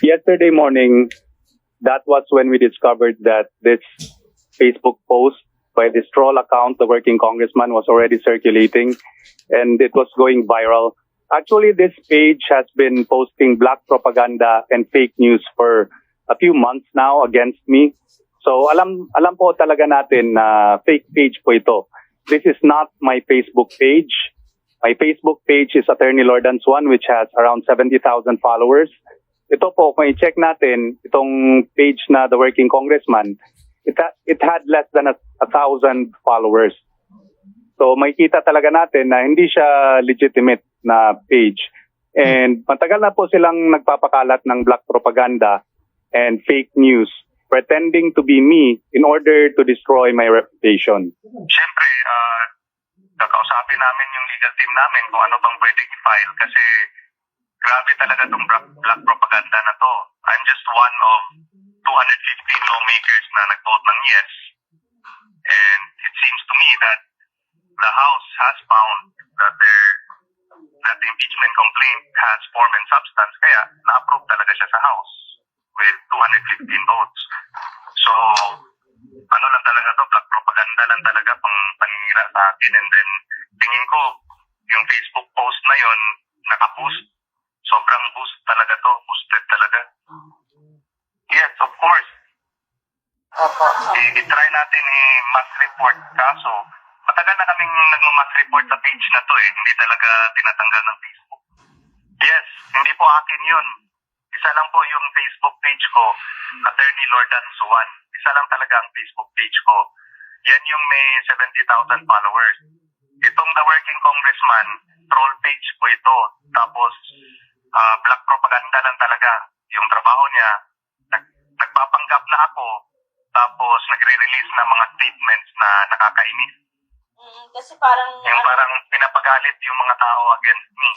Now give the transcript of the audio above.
Yesterday morning, that was when we discovered that this Facebook post by this troll account, the working congressman, was already circulating and it was going viral. Actually, this page has been posting black propaganda and fake news for a few months now against me. So alam po talaga natin na fake page po ito. This is not my Facebook page. My Facebook page is Attorney Lordans One, which has around 70,000 followers. Ito po, kung i-check natin, itong page na The Working Congressman, it had less than 1,000 followers. So makikita talaga natin na hindi siya legitimate na page. And matagal na po silang nagpapakalat ng black propaganda and fake news, pretending to be me in order to destroy my reputation. Siyempre, kakausapin namin yung legal team namin kung ano bang pwedeng i-file kasi grabe talaga itong black propaganda na to. I'm just one of 215 lawmakers na nag-vote ng yes. And it seems to me that the House has found that the impeachment complaint has form and substance, kaya na-approve talaga siya sa House with 215 votes. So, ano lang talaga to, black propaganda lang talaga pang paninira sa akin. And then, tingin ko, yung Facebook post na yon naka-boost. Sobrang boost talaga to, boosted talaga. Yes, of course. I-try natin i-mass report, kaso matagal na kaming nag-mass report sa page na to hindi talaga tinatanggal ng Facebook. Yes, hindi po akin yun. Isa lang po yung Facebook page ko, Attorney Lordans One. Isa lang talaga ang Facebook page ko. Yan yung may 70,000 followers. Itong The Working Congressman, troll page po ito. Tapos, black propaganda lang talaga. Yung trabaho niya, nagpapanggap na ako, tapos nagre-release ng mga statements na nakakainis. Kasi parang... Yung parang pinapagalit yung mga tao against me.